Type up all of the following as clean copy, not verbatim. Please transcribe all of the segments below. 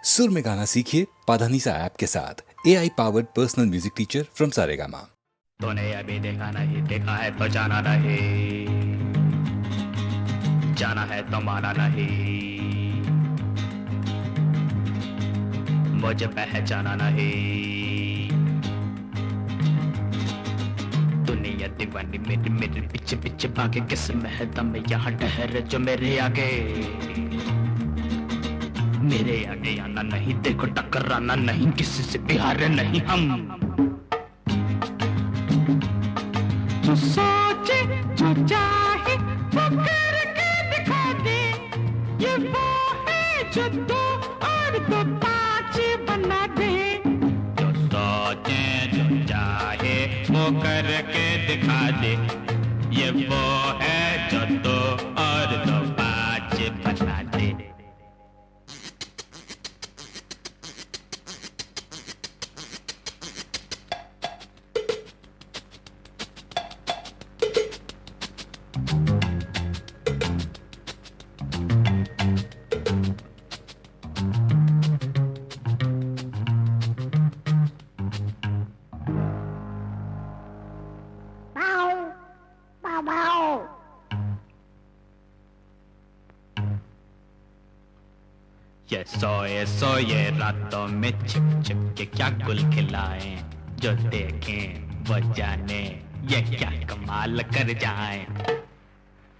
सुर में गाना सीखिए पाधानीसा ऐप के साथ। AI powered personal music teacher from Saregama. तूने अभी देखा नहीं, देखा है तो जाना नहीं, जाना है तो माना नहीं, मुझे पहचाना नहीं। दुनिया दीवानी मेरे मेरे पीछे पीछे भागे, किस महता में यहाँ ठहरे जो मेरे आगे, मेरे आगे आना नहीं, देखो टकराना नहीं, किसी से भी हारे नहीं हम। जो सोचे जो चाहे वो करके दिखा दे, ये वो है जो दो और दो पाँच बना दे। जो सोचे जो चाहे वो करके दिखा दे, ये वो है जो दो और दो पाँच बना दे। ये सोए रातों में छिप छिप के क्या गुल खिलाए, जो देखें वो जाने ये क्या कमाल कर जाए।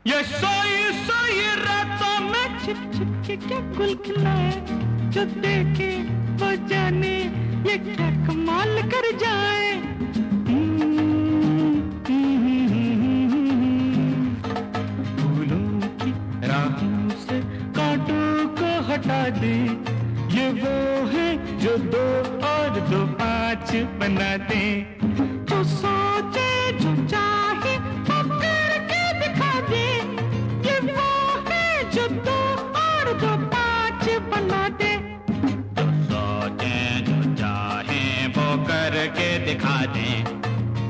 ये सोए रातों में छिप छिप के क्या गुल खिलाए, जो देखे वो जाने ये क्या कमाल कर जाए। फूलों की राहों से कांटों को हटा दे, ये वो है जो दो और दो पाँच बना दे। जो सोचे जो चाहे वो करके दिखा दे, ये वो है जो दो और दो पाँच बना दे। जो सोचे जो चाहे वो करके दिखा दे,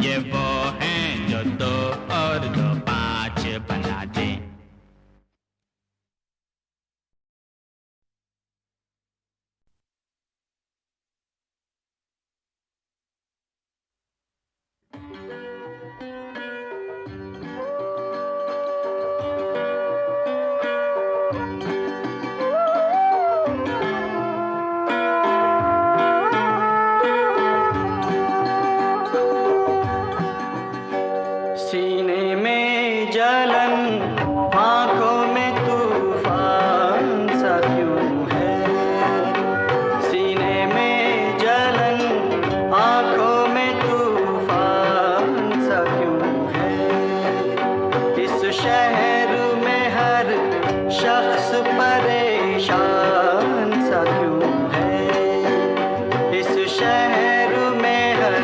ये वो है जो दो और दो पाँच बना दे। सीने में जलन, आंखों में तूफान सा क्यों है। सीने में जलन, आंखों में तूफान सा क्यों है। इस शहर में हर शख्स परेशान सा क्यों है। इस शहर में हर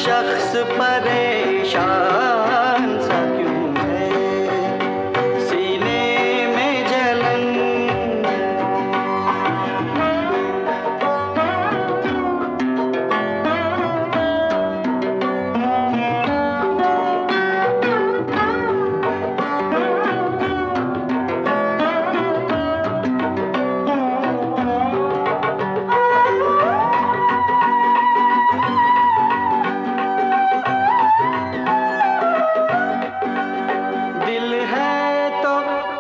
शख्स परेशान सा क्यों है। सीने में जलन, दिल है तो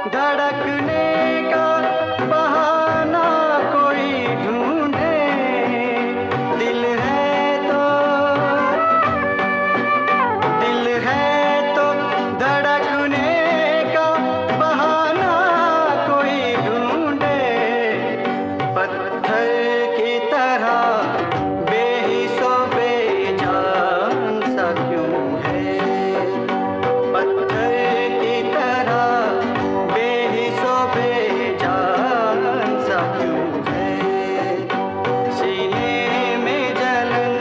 धड़कने का बहाना कोई ढूंढे। दिल है तो धड़कने का बहाना कोई ढूंढे। पत्थर की तरह बेहिसो बेजान सा क्यों है। पत्थर की तरह बेहिसो बेजान सा क्यों है। सीने में जलन,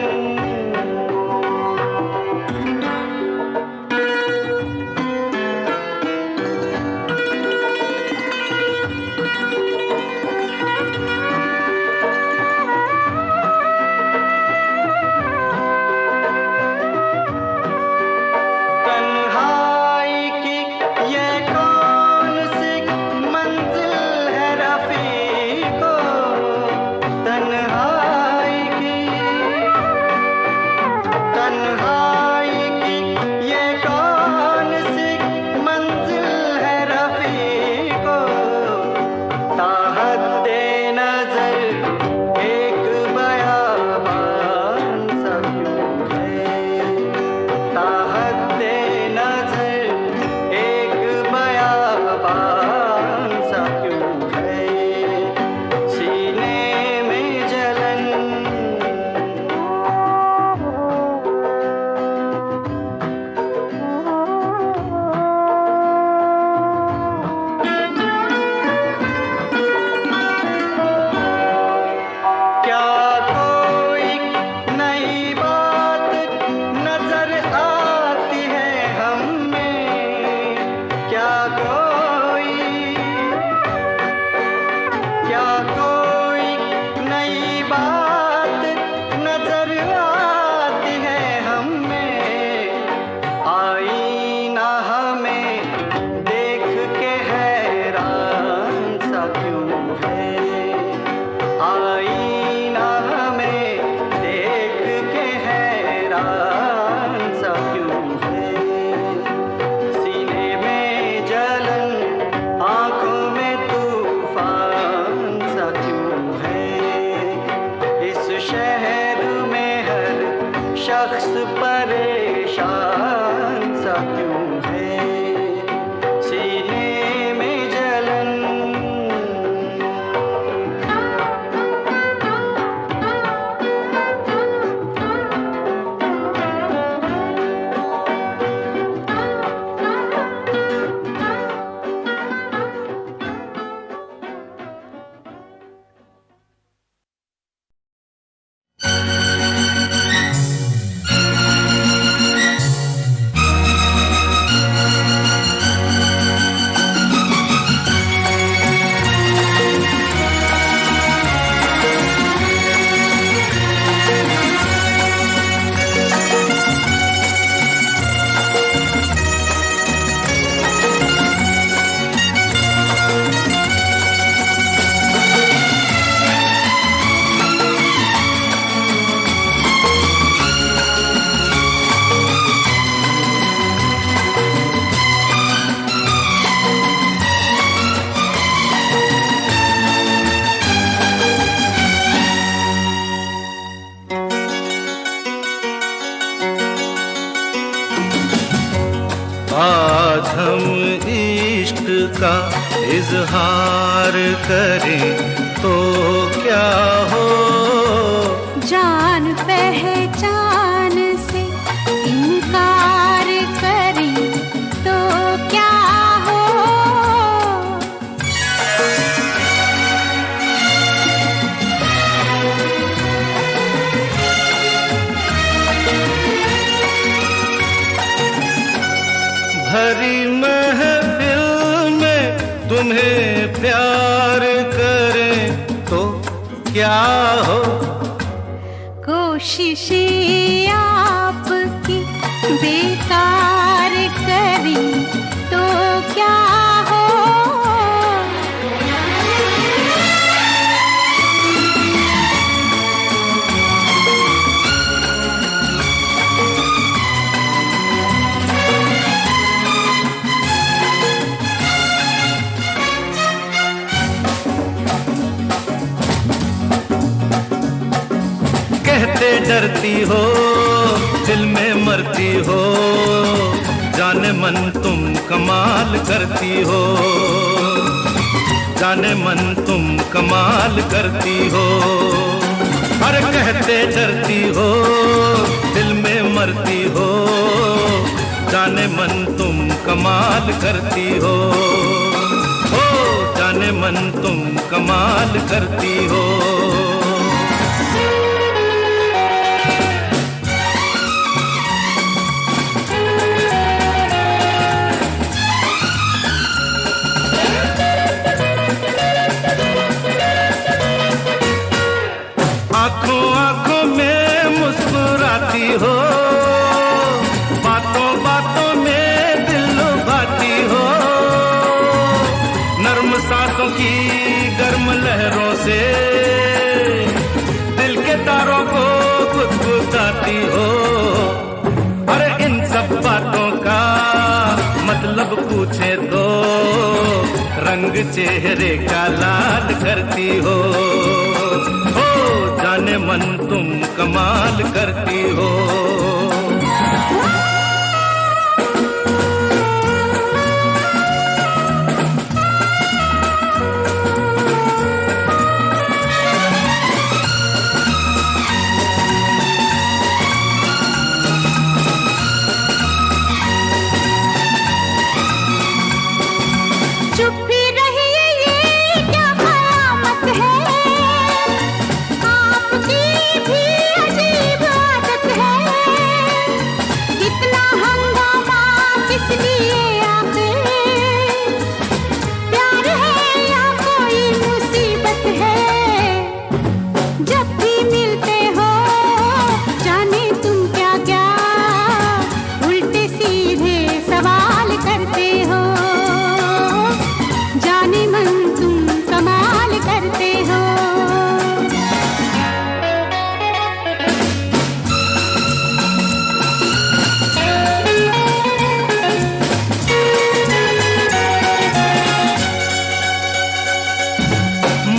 हम इश्क का इजहार करें तो क्या हो, जान पहचान से इनकार करें तो क्या हो। भरी महफिल में तुम्हें प्यार करें तो क्या हो, कोशिशें आपकी बेकार करें तो क्या हो। कहते डरती हो दिल में मरती हो, जाने मन तुम कमाल करती हो, जाने मन तुम कमाल करती हो। अरे कहते डरती हो दिल में मरती हो, जाने मन तुम कमाल करती हो, जाने मन तुम कमाल करती हो। आंखों आंखों में मुस्कुराती हो, बातों बातों में दिल लुभाती हो, नर्म सांसों की गर्म लहरों से दिल के तारों को गुदगुदाती हो। अरे इन सब बातों का मतलब पूछे तो रंग चेहरे का लाल करती हो, जाने मन तुम कमाल करती हो। चुप ही रहिए, ये क्या कयामत है, आपकी भी अजीब आदत है। इतना हंगामा किस लिए आखिर, प्यार है या कोई मुसीबत है। जब भी मिलते हो जाने तुम क्या क्या उल्टे सीधे सवाल करते हो, जाने मन तुम कमाल करते हो।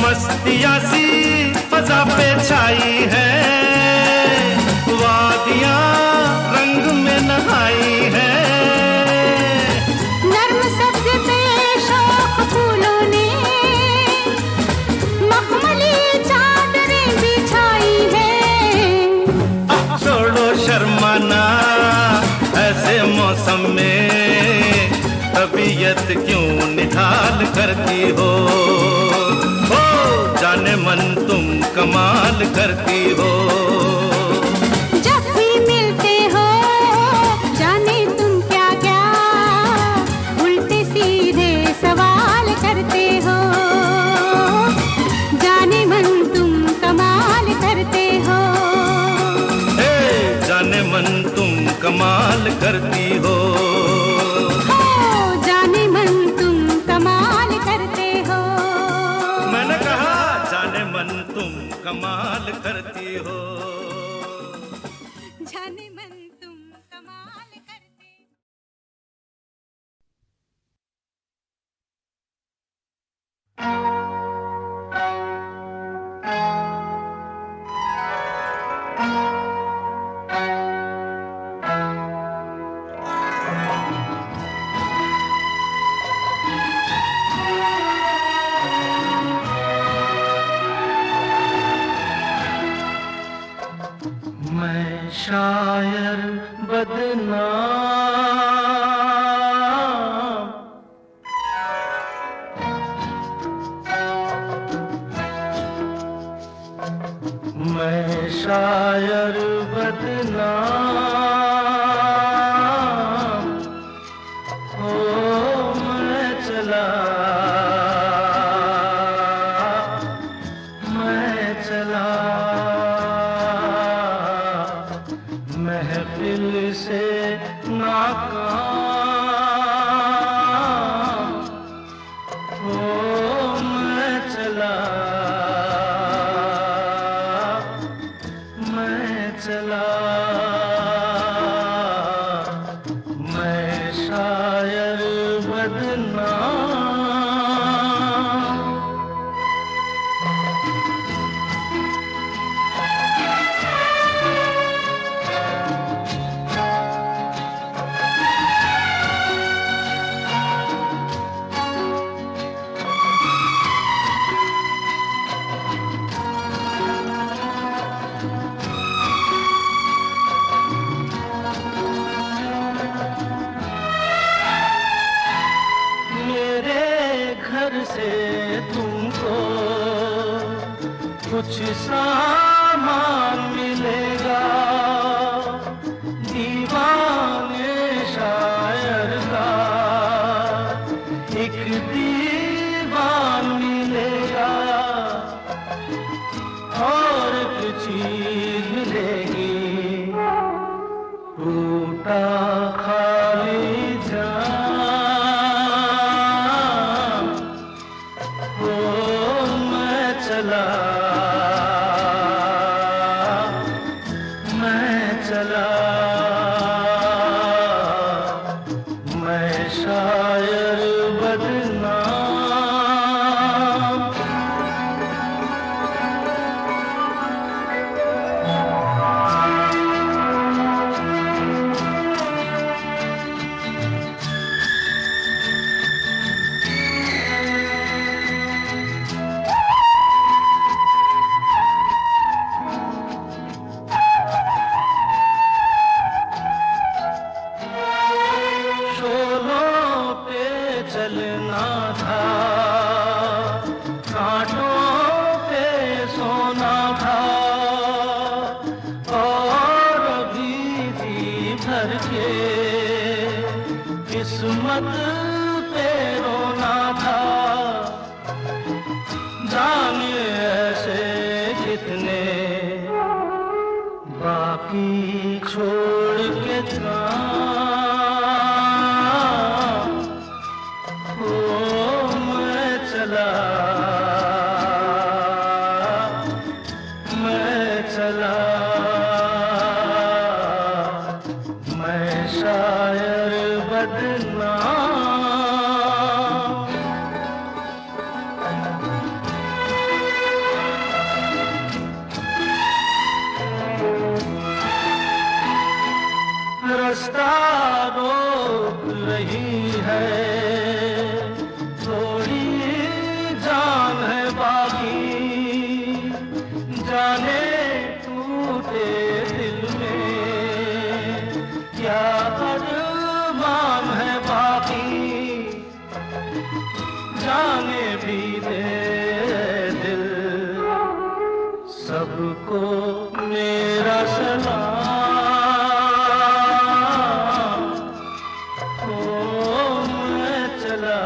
मस्तियाँ सी फजा पे छाई है, वादियाँ रंग में नहाई है, नर्म सब्ज पे शौक फूलों ने मखमली चादरें बिछाई है। छोड़ो शर्माना ऐसे मौसम में, तबीयत क्यों निढाल करती हो, जाने मन तुम कमाल करती हो। जब भी मिलते हो जाने तुम क्या क्या उल्टे सीधे सवाल करते हो, जाने मन तुम कमाल करते हो। जाने मन तुम कमाल करती हो, जाने मन तुम कमाल करते हो। मैंने कहा जाने मन तुम कमाल करती हो, जाने मन तुम कमाल करते हो। शायर बदनाम, मैं शायर बदनाम, ओ मैं चला महफिल से नाकाम, ओ मैं चला मैं शायर बदनाम। घर से तुमको कुछ सामान मिलेगा, दीवाने शायर का एक दीवान मिलेगा, और एक चीज मिलेगी, टूटा खाली मैं शायर बदनाम। चलना था, कांटों पे सोना था, और अभी जी भर के किस्मत पे रोना था। जाने ऐसे कितने बाकी छोड़ के मैं शायर बदनाम। रास्ता रोक रही है, थोड़ी जान है बाकी, जाने टूटे दिल में क्या अरमान है बाकी, जाने भी दे दिल सबको मेरा सलाम, ओ मैं चला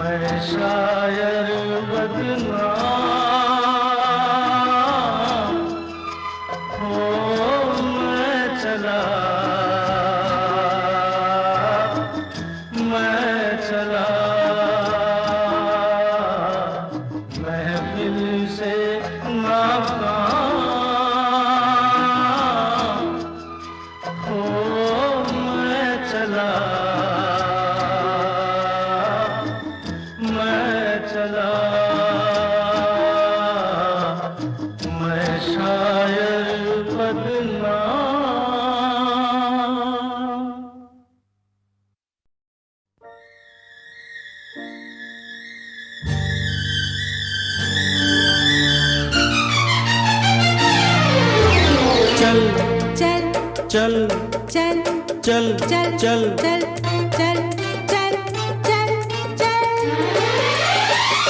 मैं शायर बदनाम, ओ मैं चला महफिल से नाकाम, ओ मैं चला। चल चल चल चल चल चल चल चल चल चल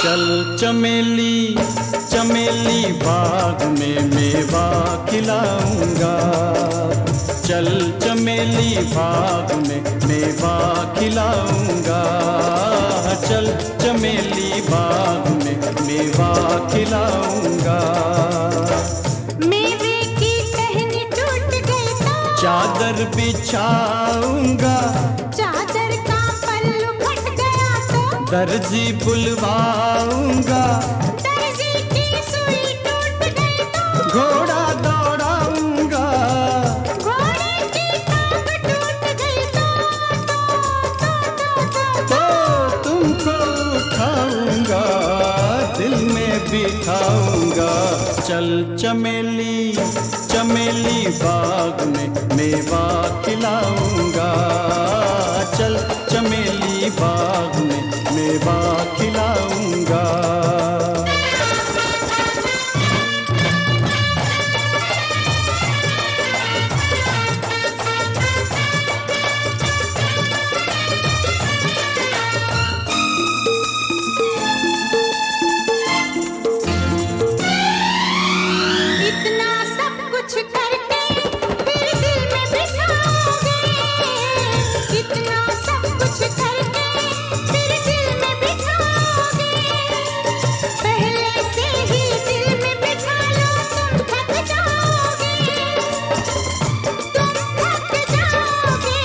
चल चमेली चमेली बाग में मेवा खिलाऊंगा। चल चमेली बाग में मेवा खिलाऊंगा। चल चमेली बाग में मेवा खिलाऊंगा। मेवे की टहनी टूट गई तो चादर बिछाऊंगा। चादर का पल्लू फट गया तो दर्जी बुलवाऊंगा। दर्जी की सुई टूट गई तो घोड़ा दौड़ाऊंगा। घोड़े की टांग टूट गई तो तो तुमको उठाऊंगा, दिल में बिठाऊंगा। चल चमेली चमेली बाग में मेवा खिलाऊंगा। चल चमेली बाग में मेवा खिलाऊंगा। इतना सब कुछ करके फिर दिल में बिठाओगे। इतना सब कुछ करके फिर दिल में बिठाओगे। पहले से ही दिल में बिठा लो तुम थक जाओगे। तुम थक जाओगे।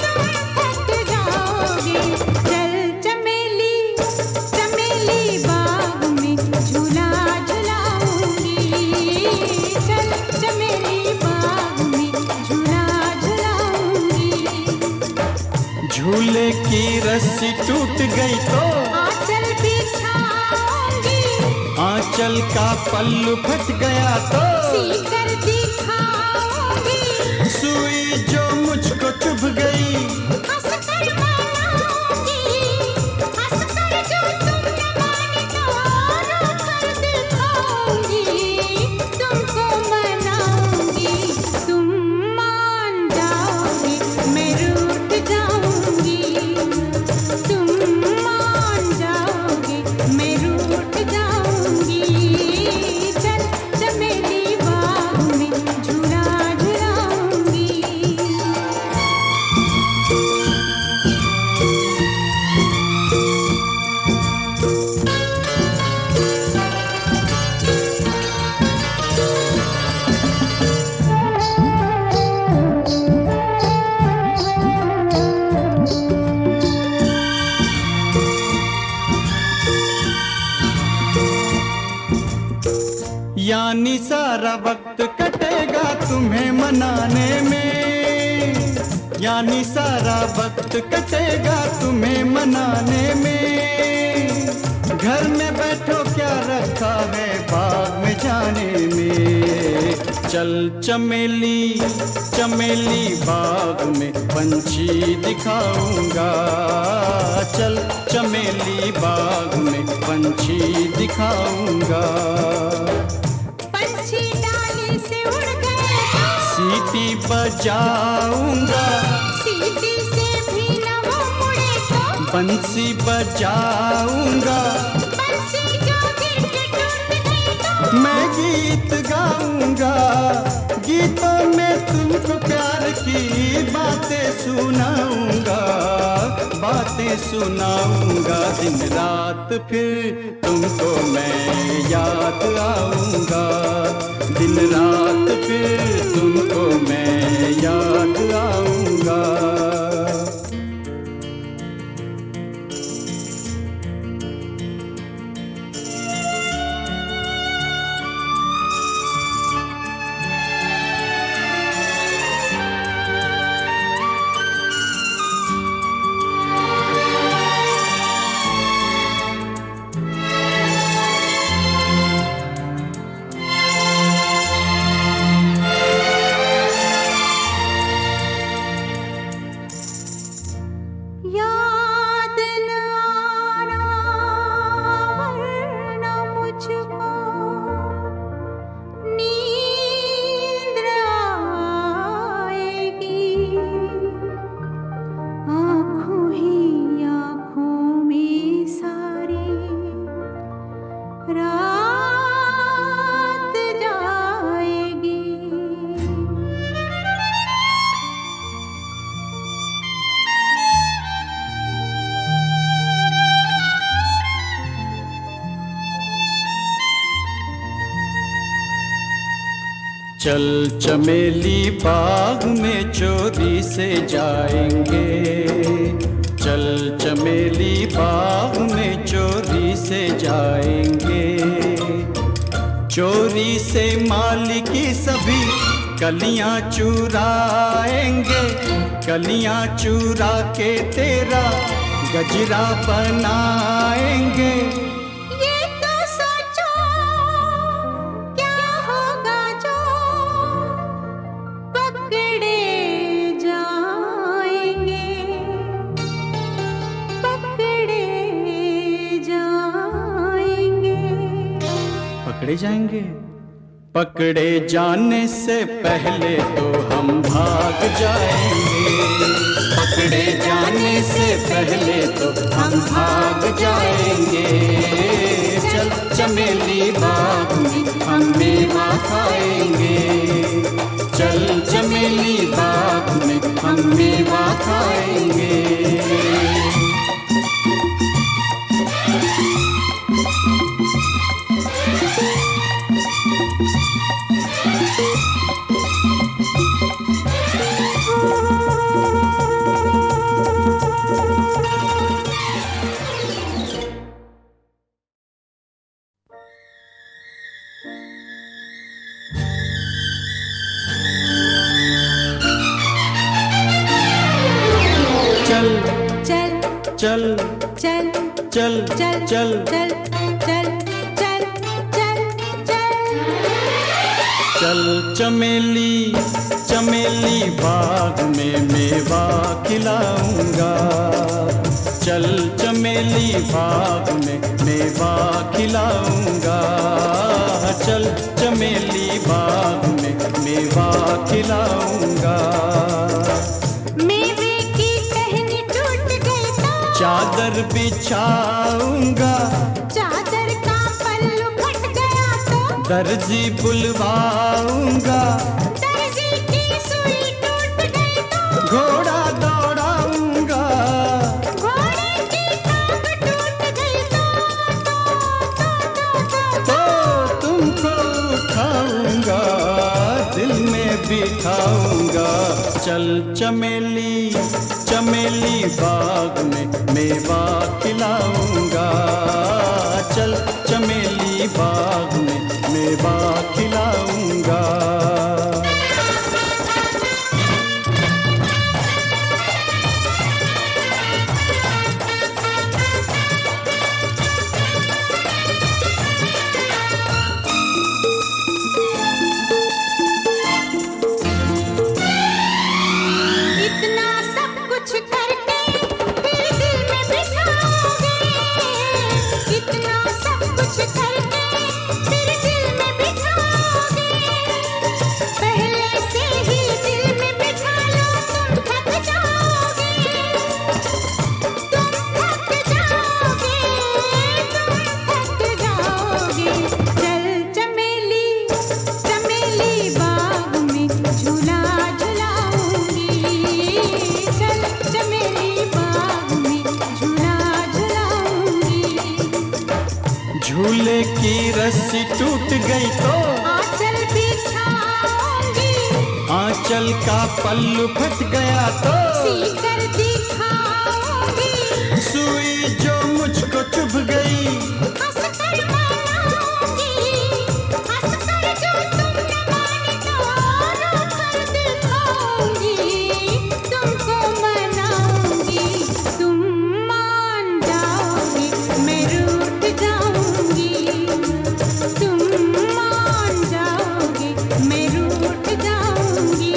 तुम थक जाओगे। चल चमेली चमेली बाग में झूला झुलाऊंगी। चल चमेली बाग में झूला झुलाऊंगी। झूले की रस्सी टूट गई तो आंचल बिछाऊंगी। आंचल का पल्लू फट गया तो सीकर दिखाऊंगी। सुई जो मुझको चुभ गई हंसकर मनाऊंगी। हंसकर जो तुम न माने तो रोकर दिखाऊंगी। तुमको मनाऊंगी। तुम मान जाओगे मैं रूठ जाऊंगी। तुम मान जाओगे मैं रूठ जाऊंगी। चल चमेली बाग में झूला झुलाऊंगी। यानी सारा वक्त कटेगा तुम्हें मनाने में। यानी सारा वक्त कटेगा तुम्हें मनाने में। घर में बैठो क्या रखा है बाग में जाने में। चल चमेली चमेली बाग में पंछी दिखाऊंगा। चल चमेली बाग में पंछी दिखाऊंगा। पंछी डाली से उड़ गए तो सीटी बजाऊंगा। सीटी से भी न वो मुड़े तो बंसी बजाऊंगा। बंसी जो गिर के टूट गई तो मैं गीत गाऊंगा। गीतों में तुमको प्यार की बातें सुनाऊंगा। बातें सुनाऊंगा। दिन रात फिर तुमको मैं याद आऊंगा। दिन रात फिर तुमको मैं याद आऊंगा। चल चमेली बाग में चोरी से जाएंगे, चल चमेली बाग में चोरी से जाएंगे। चोरी से माली की सभी कलियां चुराएंगे, कलियां चुरा के तेरा गजरा बनाएंगे। ये तो सोचो क्या होगा जो पकड़े जाएंगे, पकड़े जाएंगे। पकड़े जाएंगे? पकड़े जाने से पहले तो हम भाग जाएंगे, पकड़े जाने से पहले तो हम भाग जाएंगे। चल चमेली बाग में हम मेवा खाएंगे, चल चमेली बाग में हम मेवा खाएंगे। चल चल चल चल चल चल चल चल चल चल चल चल चल चमेली चमेली बाग में मेवा खिलाऊंगा, चल चमेली बाग में मेवा खिलाऊंगा, चल चमेली बाग में मेवा खिलाऊंगा। मेवे की टहनी टूट गई तो चादर बिछाऊंगा, चादर का पल्लू फट गया तो दर्जी बुलवाऊंगा, दर्जी की सुई टूट गई तो घोड़ा दौड़ाऊंगा, घोड़े की टांग टूट गई तो तुमको उठाऊंगा, दिल में बिठाऊंगा। चल चमेली चमेली बाग में मेवा खिलाऊंगा, चल चमेली बाग में मेवा खिलाऊंगा। इतना सब कुछ करके फिर दिल में बिठाओगे, इतना सब कुछ करके फिर दिल में बिठाओगे। पहले से ही दिल में बिठा लो, तुम थक जाओगे, तुम थक जाओगे, तुम थक जाओगे। चल चमेली चमेली बाग में झूला झुलाऊंगी, चल चमेली बाग में झूला झुलाऊंगी। झूले की रस्सी टूट गई तो आंचल बिछाऊंगी, आंचल का पल्लू फट गया तो सीकर दिखाऊंगी, सुई जो मुझको चुभ गई हंसकर मनाऊंगी, हंसकर जो तुम न माने तो रोकर दिखाऊंगी, तुमको मनाऊंगी। तुम मान जाओगे मैं रूठ जाऊंगी, तुम मान जाओगे मैं रूठ जाऊंगी।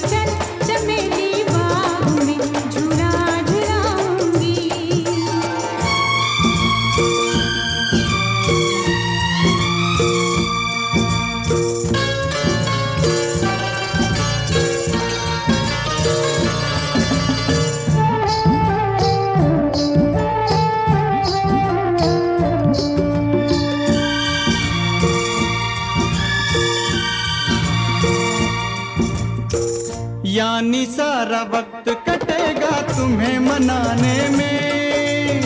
चल चमेली बाग में झूला झुलाऊंगी। यानी सारा वक्त कटेगा तुम्हें मनाने में,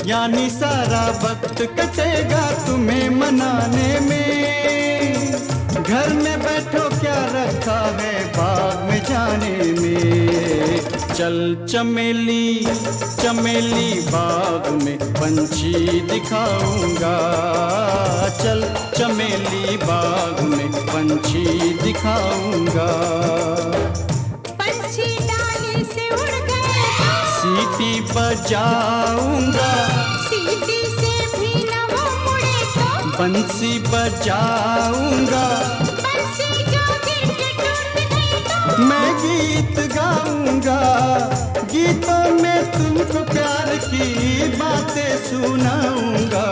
यानी सारा वक्त कटेगा तुम्हें मनाने में। घर में बैठो क्या रखा है बाग में जाने में। चल चमेली चमेली बाग में पंछी दिखाऊंगा। चल चमेली बाग में पंछी दिखाऊंगा। पंछी डाली से उड़ गए सीटी बजाऊंगा। सीटी से भी न वो मुड़े तो बंसी बजाऊंगा। बंसी जो गिर के टूट गई तो मैं गीत गाऊंगा। गीतों में तुमको प्यार की बातें सुनाऊंगा।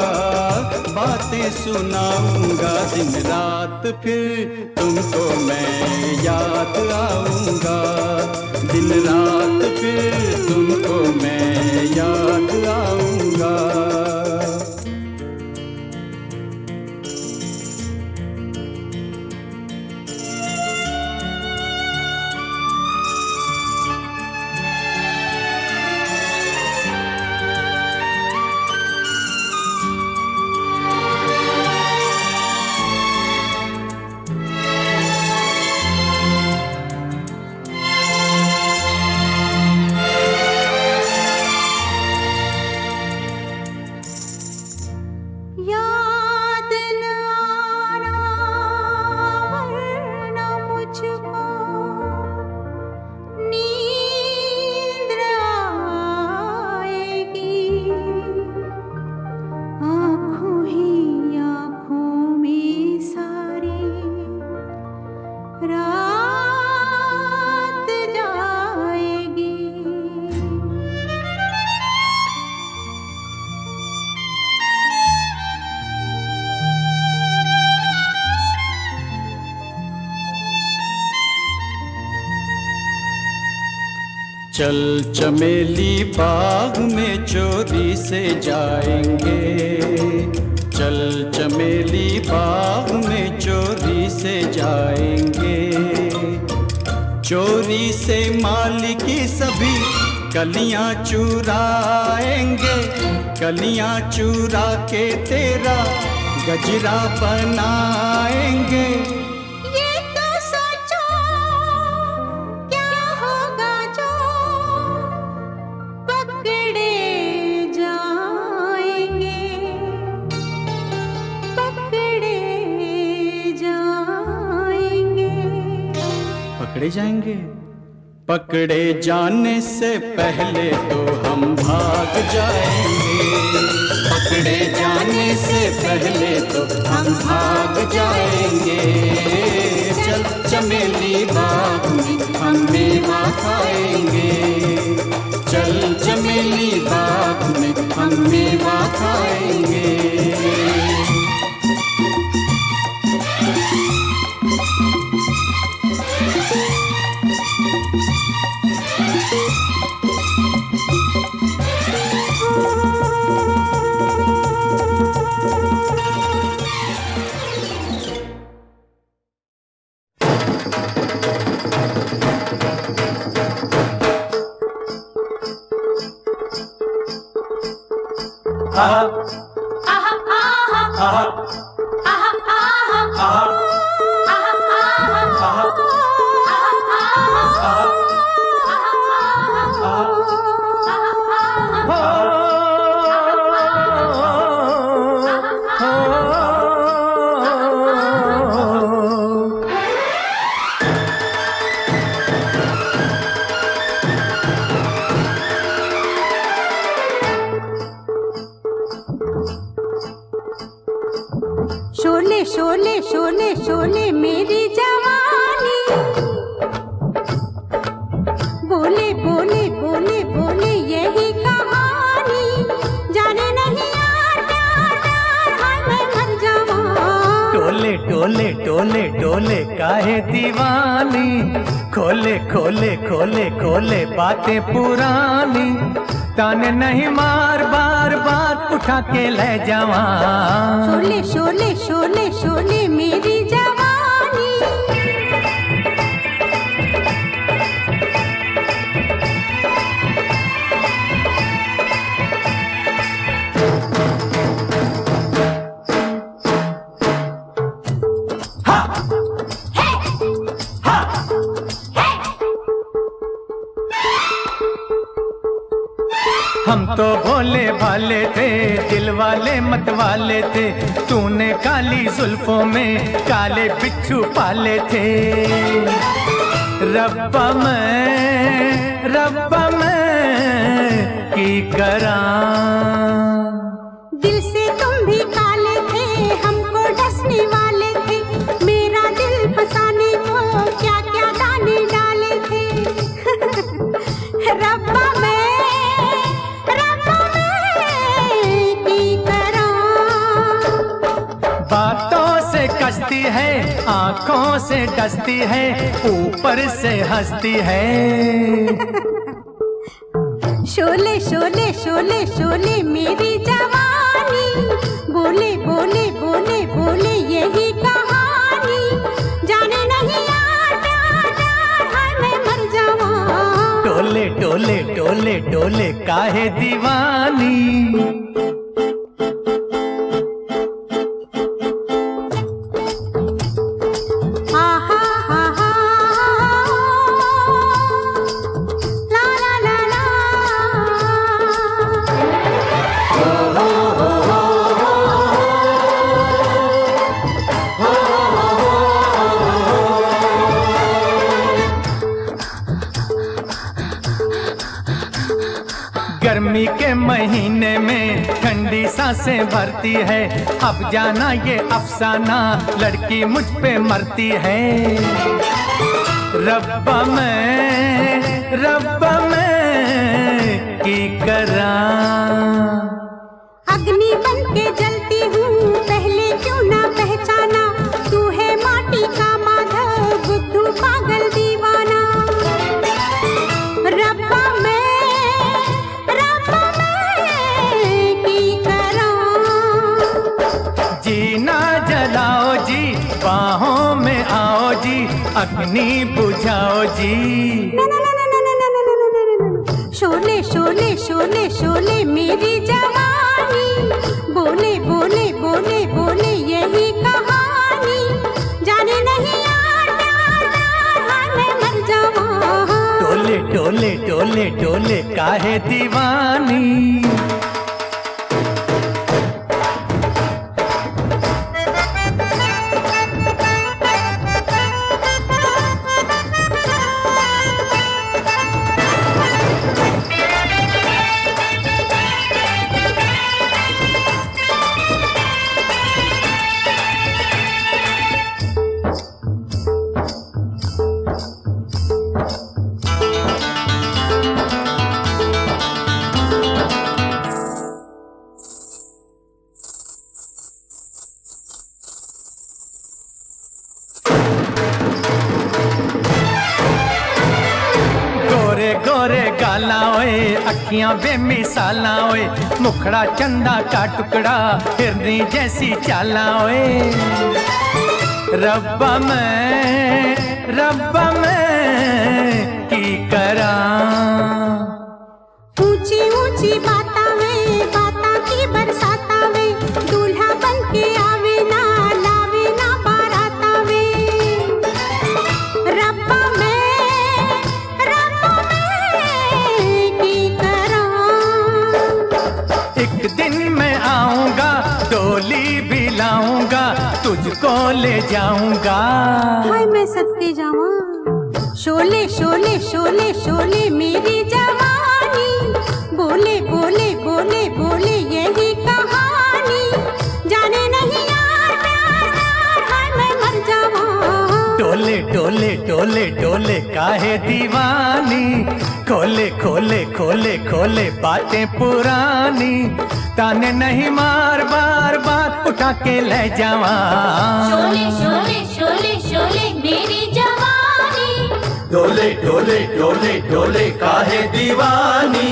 बातें सुनाऊंगा दिन रात फिर तुमको मैं याद आऊंगा। दिन रात फिर तुमको मैं याद आऊंगा। याद न आना वरना मुझको नींद आएगी। आँखों ही आँखों में सारी रात जाएगी। चल चमेली बाग में चोरी से जाएंगे। चल चमेली बाग में चोरी से जाएंगे। चोरी से माली की सभी कलियां चुराएंगे। कलियां चुरा के तेरा गजरा बनाएंगे। ये तो सोचो क्या होगा जो पकड़े जाएंगे। पकड़े जाएंगे। पकड़े जाएंगे। पकड़े जाने से पहले तो हम भाग जाएंगे। पकड़े जाने से पहले तो हम भाग जाएंगे। चल चमेली बाग में हम मेवा खाएंगे। चल चमेली बाग में हम मेवा खाएंगे। शोले शोले शोले शोले मेरी जवानी। बोले बोले बोले बोले यही कहानी। जाने नहीं यार प्यार प्यार हाय मैं मर जाऊं। टोले टोले टोले टोले काहे दीवानी। खोले खोले खोले खोले बातें पुरानी। ताने नहीं मार बार बार उठा के ले जावा। शोले शोले शोले शोले मेरी जवानी। हम तो भोले भाले थे, दिल वाले मत वाले थे, तूने काली जुल्फों में काले बिच्छू पाले थे। रब्बा मैं की करां। दिल से तुम भी काले थे, हमको डसने वाले थे, मेरा दिल फसाने को क्या क्या दाने डाले थे। रब्बा मैं की करां। बातों से कसती है, आंखों से डसती है, ऊपर से हंसती है। शोले शोले शोले शोले मेरी जवानी, बोले बोले बोले बोले यही कहानी, जाने नहीं यार प्यार प्यार हाय मैं मर जावां। डोले डोले डोले डोले काहे दीवानी। गर्मी के महीने में ठंडी सांसें भरती है, अब जाना ये अफसाना लड़की मुझ पे मरती है। रब्बा मैं की करां। अग्नि बन के जलती हूँ, पहले क्यों ना पहचाना, तू है माटी का माधव बुद्धू पागल दीवाना। रब्बा मैं की करां। जीना जलाओ जी, बाहों में आओ जी, अग्नि बुझाओ जी। शोले शोले शोले शोले मेरी जवानी, बोले बोले बोले बोले यही कहानी, जाने नहीं यार प्यार प्यार हाय मैं मर जावां। डोले डोले डोले डोले काहे दीवानी। गोरे गाला ओए, अखियां बेमिसाला ओए, मुखड़ा चंदा का टुकड़ा, हिरनी जैसी चाला ओए। रब्बा मैं की करां। ऊंची ऊंची बाता वे, बाता की बरसाता वे, दूल्हा बन के आवे ना लावे ना बाराता वे। रब्बा मैं की करां। एक दिन मैं आऊंगा, डोली भी लाऊंगा, तुझको ले जाऊंगा। हाय मैं सत्ते जावां। शोले शोले शोले शोले मेरी जवानी, बोले बोले बोले बोले यही कहानी, जाने नहीं यार प्यार प्यार हाय मैं मर जावां। डोले डोले डोले डोले काहे दीवानी, खोले खोले खोले खोले बातें पुरानी, ताने नहीं मार बार बार उठा के ले जावा। शोले शोले शोले शोले मेरी जवानी, डोले डोले डोले डोले काहे दीवानी।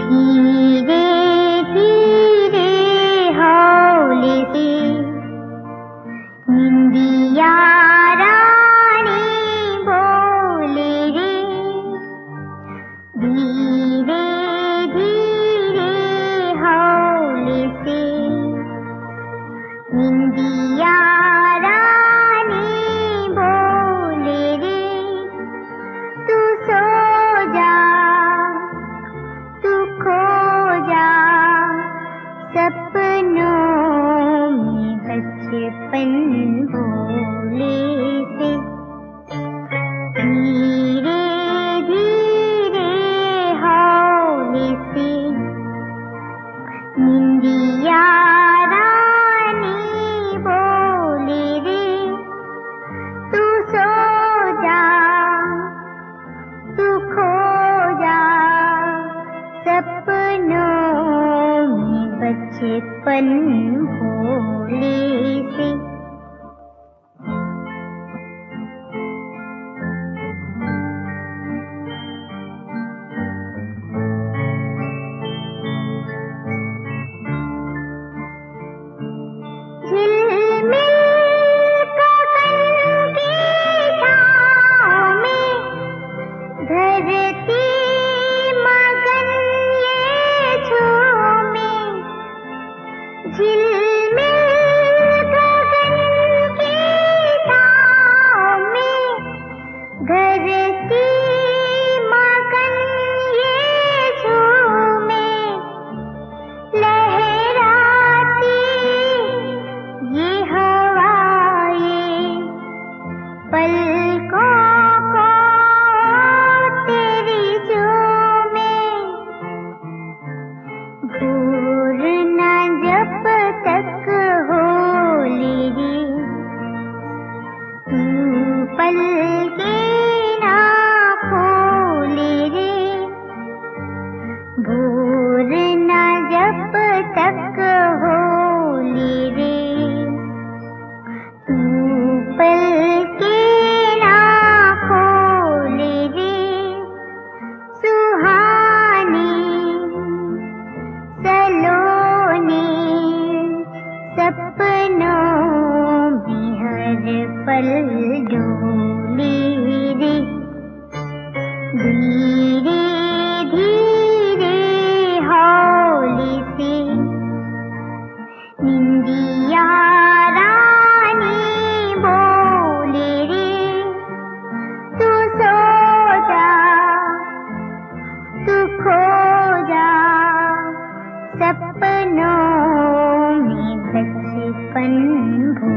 धीरे धीरे हौले से निंदिया रानी बोले रे, धीरे धीरे हौले से निंदिया रानी बोले रे, तू सो जा तू खो जा सपनों में बचपन भोले से, धीरे धीरे हौले से निंदिया रानी बोले रे, तू सो जा तू खो जा सपनों में बचपन भोले से। झिलमिल गगन की छाँव में धरती मगन ये झूमे, झिलमिल गगन की छाँव में धरती मगन ये झूमे, लहराती ये हवाएं पलकों को तेरी झूमे, भूर न जब तक होली रे, तू पलके ना खोले रे, भूर न जब तक होली रे, तू पलके ना खोले रे, सुहानी सलोनी सपनों में हर पल डोले रे, धीरे धीरे हौले से निंदिया रानी बोले रे, तू सो जा तू खो जा सपनों में बचपन भो